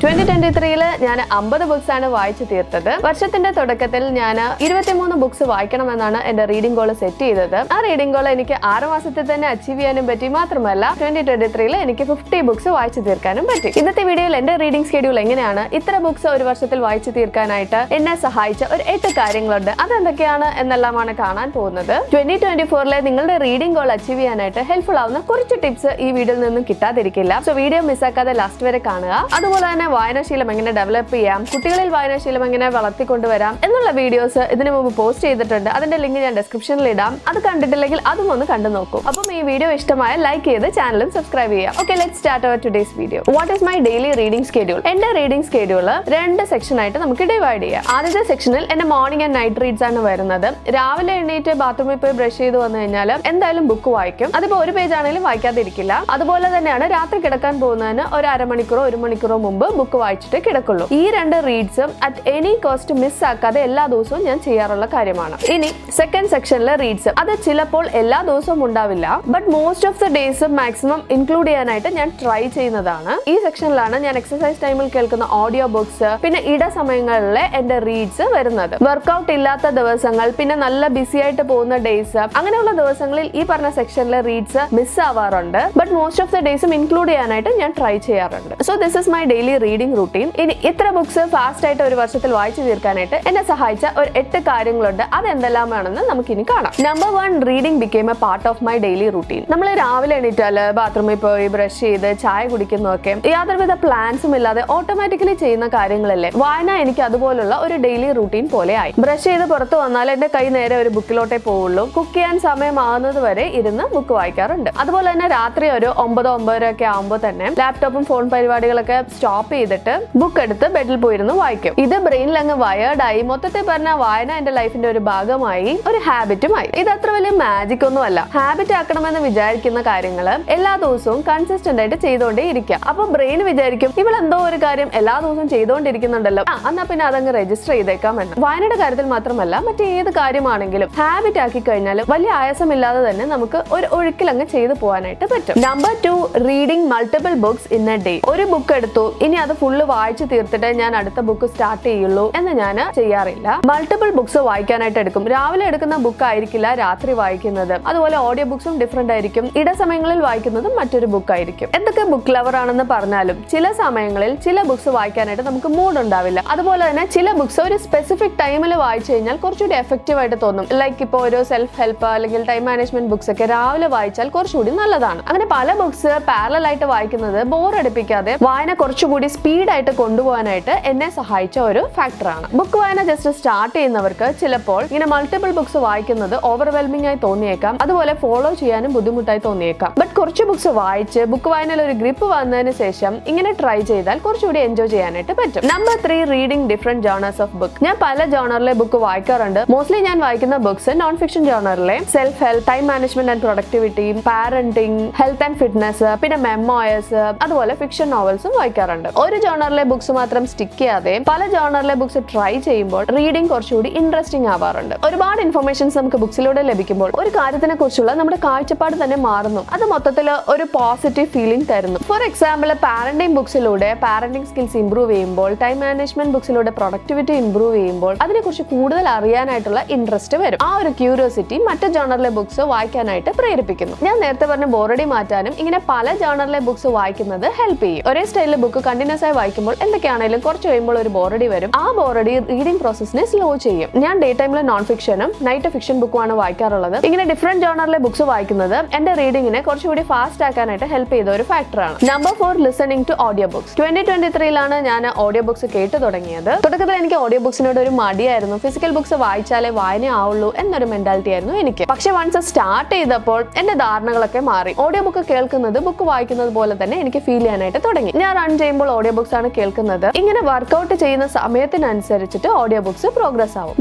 2023 ഞാൻ 50 ബുക്സ് ആണ് വായിച്ചു തീർത്തത്. വർഷത്തിന്റെ തുടക്കത്തിൽ ഞാൻ 23 ബുക്സ് വായിക്കണമെന്നാണ് എന്റെ റീഡിംഗ് ഗോൾ സെറ്റ് ചെയ്തത്. ആ റീഡിംഗ് ഗോൾ എനിക്ക് 6 മാസത്തിൽ തന്നെ അച്ചീവ് ചെയ്യാനും പറ്റി. മാത്രമല്ല 2023 എനിക്ക് 50 ബുക്സ് വായിച്ചു തീർക്കാനും പറ്റി. ഇന്നത്തെ വീഡിയോയിൽ എന്റെ റീഡിംഗ് സ്കെഡ്യൂൾ എങ്ങനെയാണ്, ഇത്ര ബുക്സ് ഒരു വർഷത്തിൽ വായിച്ചു തീർക്കാനായിട്ട് എന്നെ സഹായിച്ച ഒരു 8 കാര്യങ്ങളുണ്ട്, അതെന്തൊക്കെയാണ് എന്നെല്ലാമാണ് കാണാൻ പോകുന്നത്. 2024 നിങ്ങളുടെ റീഡിംഗ് ഗോൾ അച്ചീവ് ചെയ്യാനായിട്ട് ഹെൽപ്ഫുൾ ആവുന്ന കുറച്ച് ടിപ്സ് ഈ വീഡിയോയിൽ നിന്നും കിട്ടാതിരിക്കില്ല. സോ വീഡിയോ മിസ്സാക്കാതെ ലാസ്റ്റ് വരെ കാണുക. അതുപോലെ തന്നെ വായനാശീലം എങ്ങനെ ഡെവലപ്പ് ചെയ്യാം, കുട്ടികളിൽ വായനാശീലം എങ്ങനെ വളർത്തിക്കൊണ്ടുവരാം എന്നുള്ള വീഡിയോസ് ഇതിനു മുമ്പ് പോസ്റ്റ് ചെയ്തിട്ടുണ്ട്. അതിന്റെ ലിങ്ക് ഞാൻ ഡിസ്ക്രിപ്ഷനിൽ ഇടാം. അത് കണ്ടിട്ടില്ലെങ്കിൽ അതും ഒന്ന് കണ്ടു നോക്കൂ. അപ്പം ഈ വീഡിയോ ഇഷ്ടമായ ലൈക്ക് ചെയ്ത് ചാനലും സബ്സ്ക്രൈബ് ചെയ്യാം. Okay, let's start our today's video. What is my daily reading schedule? എന്റെ റീഡിംഗ് സ്കെഡ്യൂൾ 2 സെക്ഷൻ ആയിട്ട് നമുക്ക് ഡിവൈഡ് ചെയ്യാം. ആദ്യത്തെ സെക്ഷനിൽ എന്റെ മോർണിംഗ് ആൻഡ് നൈറ്റ് റീഡ്സ് ആണ് വരുന്നത്. രാവിലെ എണീറ്റ് ബാത്റൂമിൽ പോയി ബ്രഷ് ചെയ്ത് വന്നു കഴിഞ്ഞാൽ എന്തായാലും ബുക്ക് വായിക്കും. അതിപ്പോ ഒരു പേജ് ആണെങ്കിലും വായിക്കാതിരിക്കില്ല. അതുപോലെ തന്നെയാണ് രാത്രി കിടക്കാൻ പോകുന്നതിന് ഒരു അരമണിക്കൂറോ 1 മണിക്കൂറോ മുമ്പ് ബുക്ക് വായിച്ചിട്ട് കിടക്കുള്ളൂ. ഈ 2 റീഡ്സും അറ്റ് എനി കോസ്റ്റ് മിസ് ആക്കാതെ എല്ലാ ദിവസവും ഞാൻ ചെയ്യാറുള്ള കാര്യമാണ്. ഇനി സെക്കൻഡ് സെക്ഷനിലെ റീഡ്സ്, അത് ചിലപ്പോൾ എല്ലാ ദിവസവും ഉണ്ടാവില്ല, but most of the days maximum include ചെയ്യാനായിട്ട് ഞാൻ ട്രൈ ചെയ്യുന്നതാണ്. ഈ സെക്ഷനിലാണ് ഞാൻ എക്സസൈസ് ടൈമിൽ കേൾക്കുന്ന ഓഡിയോ ബുക്സ്, പിന്നെ ഇടസമയങ്ങളിലെ എന്റെ റീഡ്സ് വരുന്നത്. വർക്ക്ഔട്ട് ഇല്ലാത്ത ദിവസങ്ങൾ, പിന്നെ നല്ല ബിസി ആയിട്ട് പോകുന്ന ഡേയ്സ്, അങ്ങനെയുള്ള ദിവസങ്ങളിൽ ഈ പറഞ്ഞ സെക്ഷനിലെ റീഡ്സ് മിസ് ആവാറുണ്ട്. ബട്ട് മോസ്റ്റ് ഓഫ് ദ ഡേയ്സും ഇൻക്ലൂഡ് ചെയ്യാനായിട്ട് ഞാൻ ട്രൈ ചെയ്യാറുണ്ട്. So this is my daily reading routine. ഇനി ഇത്ര ബുക്സ് ഫാസ്റ്റ് ആയിട്ട് ഒരു വർഷത്തിൽ വായിച്ചു തീർക്കാനായിട്ട് എന്നെ സഹായിച്ച ഒരു 8 കാര്യങ്ങളുണ്ട്. അത് എന്തെല്ലാമാണെന്ന് നമുക്കിനി കാണാം. Number 1, reading became A part of my daily routine. നമ്മൾ രാവിലെ എണീറ്റാല് ബാത്റൂമിൽ പോയി ബ്രഷ് ചെയ്ത് ചായ കുടിക്കുന്നതൊക്കെ യാതൊരുവിധ പ്ലാൻസും ഇല്ലാതെ ഓട്ടോമാറ്റിക്കലി ചെയ്യുന്ന കാര്യങ്ങളല്ലേ. വായന എനിക്ക് അതുപോലുള്ള ഒരു ഡെയിലി റൂട്ടീൻ പോലെ ആയി. ബ്രഷ് ചെയ്ത് പുറത്ത് വന്നാൽ എന്റെ കൈ നേരെ ഒരു ബുക്കിലോട്ടേ പോവുള്ളൂ. കുക്ക് ചെയ്യാൻ സമയമാകുന്നത് വരെ ഇരുന്ന് ബുക്ക് വായിക്കാറുണ്ട്. അതുപോലെ തന്നെ രാത്രി ഒരു 9-9:30 ഒക്കെ ആകുമ്പോൾ തന്നെ ലാപ്ടോപ്പും ഫോൺ പരിപാടികളൊക്കെ സ്റ്റോപ്പ് ചെയ്തിട്ട് ബുക്ക് എടുത്ത് ബെഡിൽ പോയിരുന്നു വായിക്കും. ഇത് ബ്രെയിനിൽ അങ്ങ് വയേർഡായി. മൊത്തത്തിൽ പറഞ്ഞ വായന എന്റെ ലൈഫിന്റെ ഒരു ഭാഗമായി, ഒരു ഹാബിറ്റുമായി. ഇത് അത്ര വലിയ മാജിക് ഒന്നും അല്ല. ഹാബിറ്റ് ആക്കണമെന്ന് വിചാരിക്കുന്ന കാര്യങ്ങൾ എല്ലാ ദിവസവും കൺസിസ്റ്റന്റ് ആയിട്ട് ചെയ്തുകൊണ്ടേ ഇരിക്കുക. അപ്പൊ ബ്രെയിൻ വിചാരിക്കും ഇവളെന്തോ ഒരു കാര്യം എല്ലാ ദിവസവും ചെയ്തുകൊണ്ടിരിക്കുന്നുണ്ടല്ലോ, എന്നാ പിന്നെ അതങ്ങ് രജിസ്റ്റർ ചെയ്തേക്കാം എന്ന്. വായനയുടെ കാര്യത്തിൽ മാത്രമല്ല, മറ്റേത് കാര്യമാണെങ്കിലും ഹാബിറ്റ് ആക്കി കഴിഞ്ഞാൽ വലിയ ആയാസമില്ലാതെ തന്നെ നമുക്ക് ഒരു ഒഴുക്കിലങ്ങ് ചെയ്തു പോകാനായിട്ട് പറ്റും. Number 2, reading multiple books in A day. ഒരു ബുക്ക് എടുത്തു, ഇനി അത് ഫുള്ള് വായിച്ചു തീർത്തിട്ട് ഞാൻ അടുത്ത ബുക്ക് സ്റ്റാർട്ട് ചെയ്യുള്ളൂ എന്ന് ഞാൻ ചെയ്യാറില്ല. മൾട്ടിപ്പിൾ ബുക്സ് വായിക്കാനായിട്ട് എടുക്കും. രാവിലെ എടുക്കുന്ന ബുക്ക് ആയിരിക്കില്ല രാത്രി വായിക്കുന്നത്. അതുപോലെ ഓഡിയോ ബുക്സും ഡിഫറെന്റ് ആയിരിക്കും. ഇടസമയങ്ങളിൽ വായിക്കുന്നതും മറ്റൊരു ബുക്ക് ആയിരിക്കും. എന്തൊക്കെ ബുക്ക് ലവർ ആണെന്ന് പറഞ്ഞാലും ചില സമയങ്ങളിൽ ചില ബുക്സ് വായിക്കാനായിട്ട് നമുക്ക് മൂഡ് ഉണ്ടാവില്ല. അതുപോലെ തന്നെ ചില ബുക്സ് ഒരു സ്പെസിഫിക് ടൈമിൽ വായിച്ചു കഴിഞ്ഞാൽ കുറച്ചുകൂടി എഫക്റ്റീവ് ആയിട്ട് തോന്നും. ലൈക്ക് ഇപ്പോൾ ഒരു സെൽഫ് ഹെൽപ്പ് അല്ലെങ്കിൽ ടൈം മാനേജ്മെന്റ് ബുക്സ് ഒക്കെ രാവിലെ വായിച്ചാൽ കുറച്ചുകൂടി നല്ലതാണ്. അങ്ങനെ പല ബുക്സ് പാരലൽ ആയിട്ട് വായിക്കുന്നത് ബോർ അടിപ്പിക്കാതെ വായന കുറച്ചുകൂടി സ്പീഡായിട്ട് കൊണ്ടുപോകാനായിട്ട് എന്നെ സഹായിച്ച ഒരു ഫാക്ടറാണ്. ബുക്ക് വായന ജസ്റ്റ് സ്റ്റാർട്ട് ചെയ്യുന്നവർക്ക് ചിലപ്പോൾ ഇങ്ങനെ മൾട്ടിപ്പിൾ ബുക്സ് വായിക്കുന്നത് ഓവർവെൽമിംഗ് ആയി തോന്നിയേക്കാം. അതുപോലെ ഫോളോ ചെയ്യാനും ബുദ്ധിമുട്ടായി തോന്നിയേക്കാം. ബട്ട് കുറച്ച് ബുക്സ് വായിച്ച് ബുക്ക് വായനയിൽ ഒരു ഗ്രിപ്പ് വന്നതിന് ശേഷം ഇങ്ങനെ ട്രൈ ചെയ്താൽ കുറച്ചുകൂടി എൻജോയ് ചെയ്യാനായിട്ട് പറ്റും. Number 3, reading different genres of book. ഞാൻ പല ജോണറിലെ ബുക്ക് വായിക്കാറുണ്ട്. മോസ്റ്റ്ലി ഞാൻ വായിക്കുന്ന ബുക്സ് നോൺ ഫിക്ഷൻ ജോണറിലെ self help, time management and productivity, parenting, health and fitness, പിന്നെ മെമ്മോയർസ്, അതുപോലെ ഫിക്ഷൻ നോവൽസും വായിക്കാറുണ്ട്. ഒരു ജോണറിലെ ബുക്സ് മാത്രം സ്റ്റിക്ക് ചെയ്യാതെ പല ജോണറിലെ ബുക്സ് ട്രൈ ചെയ്യുമ്പോൾ റീഡിംഗ് കുറച്ചുകൂടി ഇൻട്രസ്റ്റിംഗ് ആവാറുണ്ട്. ഒരുപാട് ഇൻഫർമേഷൻസ് നമുക്ക് ബുക്സിലൂടെ ലഭിക്കുമ്പോൾ ഒരു കാര്യത്തിനെ കുറിച്ചുള്ള നമ്മുടെ കാഴ്ചപ്പാട് തന്നെ മാറുന്നു. അത് മൊത്തത്തിൽ ഒരു പോസിറ്റീവ് ഫീലിംഗ് തരുന്നു. ഫോർ എക്സാമ്പിൾ, പാരന്റിംഗ് ബുക്സിലൂടെ പാരന്റിംഗ് സ്കിൽസ് ഇംപ്രൂവ് ചെയ്യുമ്പോൾ, ടൈം മാനേജ്മെന്റ് ബുക്സിലൂടെ പ്രൊഡക്ടിവിറ്റി ഇംപ്രൂവ് ചെയ്യുമ്പോൾ അതിനെക്കുറിച്ച് കൂടുതൽ അറിയാനായിട്ടുള്ള ഇൻട്രസ്റ്റ് വരും. ആ ഒരു ക്യൂരിയോസിറ്റി മറ്റ് ജോണറിലെ ബുക്സ് വായിക്കാനായിട്ട് പ്രേരിപ്പിക്കുന്നു. ഞാൻ നേരത്തെ പറഞ്ഞ ബോറടി മാറ്റാനും ഇങ്ങനെ പല ജോണറിലെ ബുക്സ് വായിക്കുന്നത് ഹെൽപ്പ് ചെയ്യും. ഒരേ സ്റ്റൈലിലെ ബുക്ക് കണ്ടിന്യൂസ് ആയി വായിക്കുമ്പോൾ എന്തൊക്കെയാണെങ്കിലും കുറച്ച് കഴിയുമ്പോൾ ഒരു ബോറടി വരും. ആ ബോറടി റീഡിംഗ് പ്രോസസ്സിനെ സ്ലോ ചെയ്യും. ഞാൻ ഡേ ടൈമിൽ നോൺ ഫിക്ഷനും നൈറ്റ് ഫിക്ഷൻ ബുക്കുമാണ് വായിക്കാറുള്ളത്. ഇങ്ങനെ ഡിഫറെന്റ് ജോണറിലെ ബുക്സ് വായിക്കുന്നത് എന്റെ റീഡിങ്ങിനെ കുറച്ചുകൂടി ഫാസ്റ്റ് ആക്കാനായിട്ട് ഹെൽപ്പ് ചെയ്ത ഒരു ഫാക്ടറാണ്. Number 4, listening to audio books. 2023 ഞാൻ ഓഡിയോ ബുക്സ് കേട്ടു തുടങ്ങിയത്. തുടക്കത്തിൽ എനിക്ക് ഓഡിയോ ബുക്സിനോട് ഒരു മടിയായിരുന്നു. ഫിസിക്കൽ ബുക്സ് വായിച്ചാലേ വായന ആവുള്ളൂ എന്നൊരു മെന്റാലിറ്റി ആയിരുന്നു എനിക്ക്. പക്ഷെ വൺസ് സ്റ്റാർട്ട് ചെയ്തപ്പോൾ എന്റെ ധാരണകളൊക്കെ മാറി. ഓഡിയോ ബുക്ക് കേൾക്കുന്നത് ബുക്ക് വായിക്കുന്നത് പോലെ തന്നെ എനിക്ക് ഫീൽ ചെയ്യാനായിട്ട് തുടങ്ങി. ഞാൻ റൺ ചെയ്യുമ്പോൾ ഓഡിയോ ബുക്സ് ആണ് കേൾക്കുന്നത്. ഇങ്ങനെ വർക്ക്ഔട്ട് ചെയ്യുന്ന സമയത്തിനനുസരിച്ചിട്ട് ഓഡിയോ ബുക്സ് പ്രോഗ്രസ് ആവും.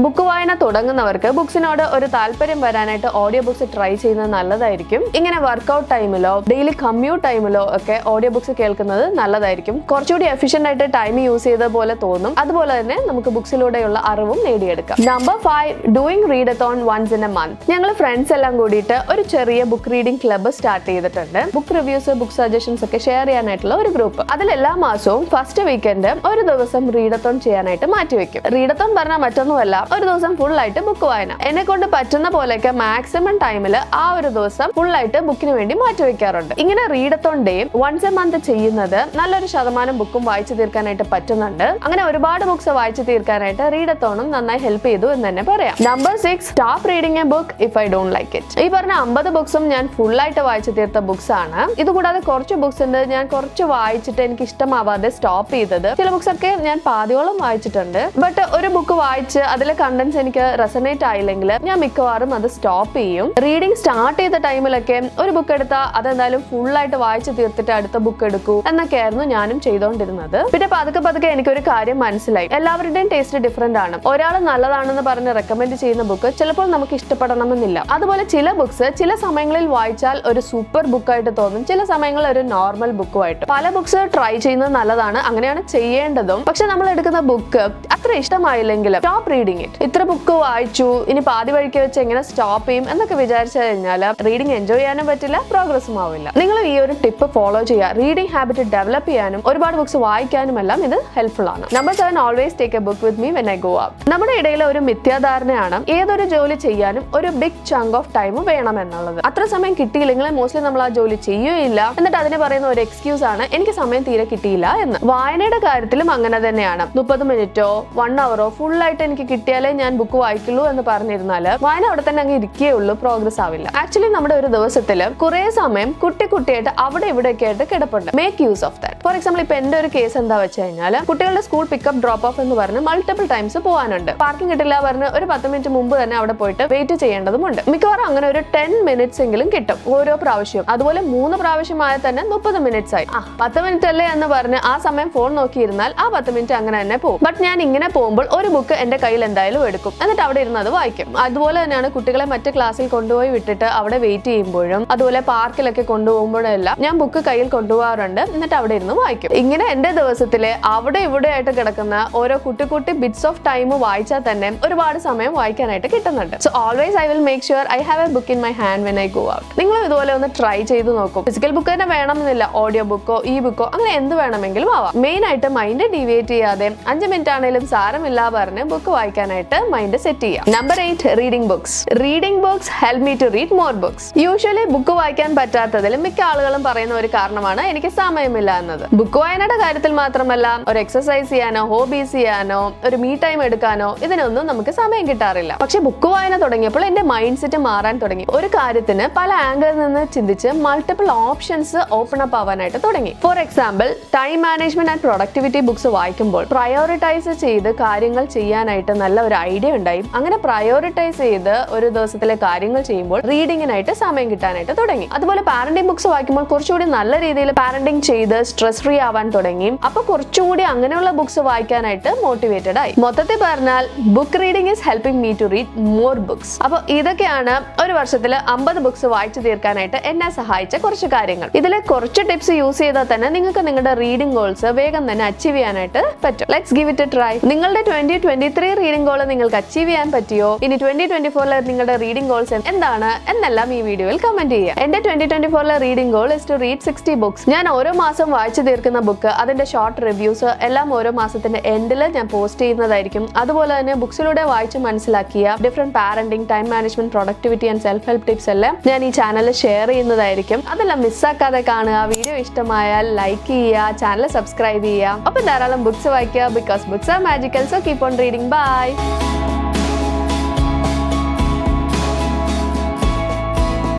ബുക്ക് വായന തുടങ്ങുന്നവർക്ക് ബുക്സിനോട് ഒരു താല്പര്യം വരാനായിട്ട് ഓഡിയോ ബുക്സ് ട്രൈ ചെയ്യുന്നത് നല്ലതായിരിക്കും. ഇങ്ങനെ വർക്ക്ഔട്ട് ടൈമിലോ ഡെയിലി കമ്മ്യൂട്ട് ടൈമിലോ ഒക്കെ ഓഡിയോ ബുക്സ് കേൾക്കുന്നത് നല്ലതായിരിക്കും. കുറച്ചുകൂടി എഫിഷ്യന്റ് ആയിട്ട് ടൈം യൂസ് ചെയ്ത പോലെ തോന്നും. അതുപോലെ തന്നെ നമുക്ക് ബുക്സിലൂടെയുള്ള അറിവും നേടിയെടുക്കാം. Number 5, doing readathon once in a month. ഞങ്ങൾ ഫ്രണ്ട്സ് എല്ലാം കൂടിയിട്ട് ഒരു ചെറിയ ബുക്ക് റീഡിംഗ് ക്ലബ്ബ് സ്റ്റാർട്ട് ചെയ്തിട്ടുണ്ട്. ബുക്ക് റിവ്യൂസ്, ബുക്ക് സജഷൻസ് ഒക്കെ ഷെയർ ചെയ്യാനായിട്ടുള്ള ഒരു ഗ്രൂപ്പ്. അതിൽ എല്ലാ മാസവും ദിവസവും ഫസ്റ്റ് വീക്കെൻഡ് ഒരു ദിവസം റീഡത്തോൺ ചെയ്യാനായിട്ട് മാറ്റിവെക്കും. റീഡത്തോൺ പറഞ്ഞാൽ മറ്റൊന്നുമല്ല, ഒരു ദിവസം ഫുൾ ആയിട്ട് ബുക്ക് വായന. എന്നെ കൊണ്ട് പറ്റുന്ന പോലെയൊക്കെ മാക്സിമം ടൈമിൽ ആ ഒരു ദിവസം ഫുൾ ആയിട്ട് ബുക്കിന് വേണ്ടി മാറ്റിവെക്കാറുണ്ട്. ഇങ്ങനെ റീഡത്തോൺ ഡേ വൺസ് എ മന്ത് ചെയ്യുന്നത് നല്ലൊരു ശതമാനം ബുക്കും വായിച്ചു തീർക്കാനായിട്ട് പറ്റുന്നുണ്ട്. അങ്ങനെ ഒരുപാട് ബുക്സ് വായിച്ചു തീർക്കാനായിട്ട് റീഡത്തോണും നന്നായി ഹെൽപ്പ് ചെയ്തു എന്ന് തന്നെ പറയാം. Number 6, stop reading A book if I don't like it. ഈ പറഞ്ഞ 50 ബുക്സും ഞാൻ ഫുൾ ആയിട്ട് വായിച്ചു തീർത്ത ബുക്സ് ആണ്. ഇതുകൂടാതെ കുറച്ച് ബുക്സ് ഉണ്ട് ഞാൻ കുറച്ച് വായിച്ചിട്ട് എനിക്ക് ഇഷ്ടമാവാതെ സ്റ്റോപ്പ് ചെയ്തത്. ചില ബുക്സ് ഒക്കെ ഞാൻ പാതിയോളം വായിച്ചിട്ടുണ്ട്. ബട്ട് ഒരു ബുക്ക് വായിച്ച് അതിലെ കണ്ടന്റ്സ് എനിക്ക് റെസനേറ്റ് ആയില്ലെങ്കിൽ ഞാൻ മിക്കവാറും അത് സ്റ്റോപ്പ് ചെയ്യും. റീഡിംഗ് സ്റ്റാർട്ട് ചെയ്ത ടൈമിലൊക്കെ ഒരു ബുക്ക് എടുത്താൽ അതെന്തായാലും ഫുൾ ആയിട്ട് വായിച്ചു തീർത്തിട്ട് അടുത്ത ബുക്ക് എടുക്കൂ എന്നൊക്കെയായിരുന്നു ഞാനും ചെയ്തുകൊണ്ടിരുന്നത്. പിന്നെ പതുക്കെ എനിക്കൊരു കാര്യം മനസ്സിലായി, എല്ലാവരുടെയും ടേസ്റ്റ് ഡിഫറെന്റ് ആണ്. ഒരാൾ നല്ലതാണെന്ന് പറഞ്ഞ് റെക്കമെൻഡ് ചെയ്യുന്ന ബുക്ക് ചിലപ്പോൾ നമുക്ക് ഇഷ്ടപ്പെടണമെന്നില്ല. അതുപോലെ ചില ബുക്സ് ചില സമയങ്ങളിൽ വായിച്ചാൽ ഒരു സൂപ്പർ ബുക്കായിട്ട് തോന്നും, ചില സമയങ്ങളിൽ ഒരു നോർമൽ ബുക്കുമായിട്ട്. പല ബുക്സ് ട്രൈ ചെയ്യുന്നത് നല്ലതാണ്, അങ്ങനെയാണ് ചെയ്യേണ്ടതും. പക്ഷെ നമ്മൾ എടുക്കുന്ന ബുക്ക് അത്ര ഇഷ്ടമായില്ലെങ്കിൽ സ്റ്റോപ്പ് റീഡിങ് ഇറ്റ്. ഇത്ര ബുക്ക് വായിച്ചു, ഇനി പാതി വഴിക്ക് വെച്ച് എങ്ങനെ സ്റ്റോപ്പ് ചെയ്യും എന്നൊക്കെ വിചാരിച്ചു കഴിഞ്ഞാൽ റീഡിംഗ് എൻജോയ് ചെയ്യാനും പറ്റില്ല, പ്രോഗ്രസ്സും ആവില്ല. നിങ്ങൾ ഈ ഒരു ടിപ്പ് ഫോളോ ചെയ്യുക. റീഡിംഗ് ഹാബിറ്റ് ഡെവലപ്പ് ചെയ്യാനും ഒരുപാട് ബുക്സ് വായിക്കാനും എല്ലാം ഇത് ഹെൽപ്ഫുൾ ആണ്. Number 7, always take A book with me when I go out. നമ്മുടെ ഇടയിലെ ഒരു മിഥ്യാധാരണയാണ് ഏതൊരു ജോലി ചെയ്യാനും ഒരു ബിഗ് ചങ്ക് ഓഫ് ടൈം വേണം എന്നുള്ളത്. അത്ര സമയം കിട്ടിയില്ലെങ്കിൽ മോസ്റ്റ്ലി നമ്മൾ ആ ജോലി ചെയ്യുകയില്ല. എന്നിട്ട് അതിന് പറയുന്ന ഒരു എക്സ്ക്യൂസ് ആണ് എനിക്ക് സമയം തീരെ കിട്ടിയില്ല എന്ന്. വായനയുടെ കാര്യത്തിലും അങ്ങനെ തന്നെയാണ്. 30 മിനിറ്റോ 1 അവറോ ഫുൾ ആയിട്ട് എനിക്ക് കിട്ടിയാലേ ഞാൻ ബുക്ക് വായിക്കുള്ളൂ എന്ന് പറഞ്ഞിരുന്നാൽ വായന അവിടെ തന്നെ അങ്ങ് ഇരിക്കുകയുള്ളൂ, പ്രോഗ്രസ് ആവില്ല. ആക്ച്വലി നമ്മുടെ ഒരു ദിവസത്തിൽ കുറെ സമയം കുട്ടിയായിട്ട് അവിടെ ഇവിടെയൊക്കെ ആയിട്ട് കിടപ്പുണ്ട്. Make use of that. For example ഇപ്പൊ എന്റെ ഒരു കേസ് എന്താ വെച്ച് കഴിഞ്ഞാൽ കുട്ടികളുടെ സ്കൂൾ പിക്കപ്പ് ഡ്രോപ്പ് ഓഫ് എന്ന് പറഞ്ഞ് മൾട്ടിപ്പിൾ ടൈംസ് പോകാനുണ്ട്. പാർക്കിംഗ് കിട്ടില്ല പറഞ്ഞ് ഒരു 10 മിനിറ്റ് മുമ്പ് തന്നെ അവിടെ പോയിട്ട് വെയിറ്റ് ചെയ്യേണ്ടതുമുണ്ട്. മിക്കവാറും അങ്ങനെ ഒരു 10 മിനിറ്റ്സ് എങ്കിലും കിട്ടും ഓരോ പ്രാവശ്യവും. അതുപോലെ 3 പ്രാവശ്യമായ തന്നെ 30 മിനിറ്റ്സ് ആയി. 10 മിനിറ്റ് അല്ലേ എന്ന് പറഞ്ഞ് ആ സമയം ഫോൺ നോക്കിയിരുന്നാൽ ആ 10 മിനിറ്റ് അങ്ങനെ തന്നെ പോകും. ബട്ട് ഞാൻ ഇങ്ങനെ പോകുമ്പോൾ ഒരു ബുക്ക് എന്റെ കയ്യിൽ എന്തായാലും എടുക്കും, എന്നിട്ട് അവിടെ ഇരുന്ന് അത് വായിക്കും. അതുപോലെ തന്നെയാണ് കുട്ടികളെ മറ്റു ക്ലാസ്സിൽ കൊണ്ടുപോയി വിട്ടിട്ട് അവിടെ വെയിറ്റ് ചെയ്യുമ്പോഴും അതുപോലെ പാർക്കിലൊക്കെ കൊണ്ടുപോകുമ്പോഴെല്ലാം ഞാൻ ബുക്ക് കയ്യിൽ കൊണ്ടുപോകാറുണ്ട്, എന്നിട്ട് അവിടെ ഇരുന്ന് വായിക്കും. ഇങ്ങനെ എന്റെ ദിവസത്തിലെ അവിടെ ഇവിടെ ആയിട്ട് കിടക്കുന്ന ഓരോ കുട്ടി ബിറ്റ്സ് ഓഫ് ടൈം വായിച്ചാൽ തന്നെ ഒരുപാട് സമയം വായിക്കാനായിട്ട് കിട്ടുന്നുണ്ട്. So always I will make sure I have A book in my hand when I go out. നിങ്ങൾ ഇതുപോലെ ഒന്ന് ട്രൈ ചെയ്ത് നോക്കും. ഫിസിക്കൽ ബുക്ക് തന്നെ വേണമെന്നില്ല, ഓഡിയോ ബുക്കോ ഇ ബുക്കോ അങ്ങനെ എന്ത് വേണമെങ്കിലും ആവാം. മെയിൻ ആയിട്ട് മൈൻഡ് ഡീവിയേറ്റ് ചെയ്യാതെ 5 മിനിറ്റ് ആണെങ്കിലും സാരമില്ല പറഞ്ഞ് ബുക്ക് വായിക്കാനായിട്ട് മൈൻഡ് സെറ്റ് ചെയ്യാം. Number 8, reading books. Reading books help me to read more books. Usually book വായിക്കാൻ പറ്റാത്തതിൽ മിക്ക ആളുകളും പറയുന്ന ഒരു കാരണമാണ് എനിക്ക് സമയമില്ല എന്നത്. ബുക്ക് വായനയുടെ കാര്യത്തിൽ മാത്രമല്ല, ഒരു എക്സസൈസ് ചെയ്യാനോ ഹോബീസ് ചെയ്യാനോ ഒരു മീ ടൈം എടുക്കാനോ ഇതിനൊന്നും നമുക്ക് സമയം കിട്ടാറില്ല. പക്ഷെ ബുക്ക് വായന തുടങ്ങിയപ്പോൾ എന്റെ മൈൻഡ് സെറ്റ് മാറാൻ തുടങ്ങി. ഒരു കാര്യത്തിന് പല ആംഗിളിൽ നിന്ന് ചിന്തിച്ച് മൾട്ടിപ്പിൾ ഓപ്ഷൻസ് ഓപ്പൺ അപ്പ് ആവാനായിട്ട് തുടങ്ങി. For example time management and productivity books വായിക്കുമ്പോൾ പ്രയോറിറ്റൈസ് ചെയ്ത് കാര്യങ്ങൾ ചെയ്യാനായിട്ട് നല്ല ഒരു ഐഡിയ ഉണ്ടായി. അങ്ങനെ പ്രയോറിറ്റൈസ് ചെയ്ത് ഒരു ദിവസത്തിലെ കാര്യങ്ങൾ ചെയ്യുമ്പോൾ റീഡിങ്ങിനായിട്ട് സമയം കിട്ടാനായിട്ട് തുടങ്ങി. അതുപോലെ പാരന്റിംഗ് ബുക്സ് വായിക്കുമ്പോൾ കുറച്ചുകൂടി നല്ല രീതിയിൽ പാരന്റിംഗ് ചെയ്ത് സ്ട്രെസ് ഫ്രീ ആവാൻ തുടങ്ങി. അപ്പൊ കുറച്ചുകൂടി അങ്ങനെയുള്ള ബുക്സ് വായിക്കാനായിട്ട് മോട്ടിവേറ്റഡ് ആയി. മൊത്തത്തിൽ പറഞ്ഞാൽ book reading is helping me to read more books. അപ്പൊ ഇതൊക്കെയാണ് ഒരു വർഷത്തിൽ 50 ബുക്സ് വായിച്ചു തീർക്കാനായിട്ട് എന്നെ സഹായിച്ച കുറച്ച് കാര്യങ്ങൾ. ഇതിലെ കുറച്ച് ടിപ്സ് യൂസ് ചെയ്താൽ തന്നെ നിങ്ങൾക്ക് നിങ്ങളുടെ റീഡിംഗ് ഗോൾസ് വേഗം തന്നെ അച്ചീവ് ചെയ്യാനായിട്ട് പറ്റും. Let's give it A try. നിങ്ങളുടെ 2023 റീഡിംഗ് ഗോൾ നിങ്ങൾക്ക് അച്ചീവ് ചെയ്യാൻ പറ്റിയോ? ഇനി 2024 നിങ്ങളുടെ റീഡിംഗ് ഗോൾസ് എന്താണ് എന്നെല്ലാം ഈ വീഡിയോയിൽ കമന്റ് ചെയ്യുക. എന്റെ 2024 reading goal is to read 60 books. ഞാൻ ഓരോ മാസം വായിച്ചു തീർക്കുന്ന ബുക്ക്, അതിന്റെ ഷോർട്ട് റിവ്യൂസ് എല്ലാം ഓരോ മാസത്തിന്റെ എൻഡിൽ ഞാൻ പോസ്റ്റ് ചെയ്യുന്നതായിരിക്കും. അതുപോലെ തന്നെ ബുക്സിലൂടെ വായിച്ച് മനസ്സിലാക്കിയ different parenting, time management, productivity and self help tips എല്ലാം ഞാൻ ഈ ചാനലിൽ ഷെയർ ചെയ്യുന്നതായിരിക്കും. അതെല്ലാം മിസ്സാക്കാതെ കാണുക. വീഡിയോ ഇഷ്ടമായാൽ ലൈക്ക് ചെയ്യുക, ചാനൽ സബ്സ്ക്രൈബ് ചെയ്യുക. അപ്പോൾ ധാരാളം ബുക്സ് വായിക്കുക. Because books are magical. So keep on reading. By.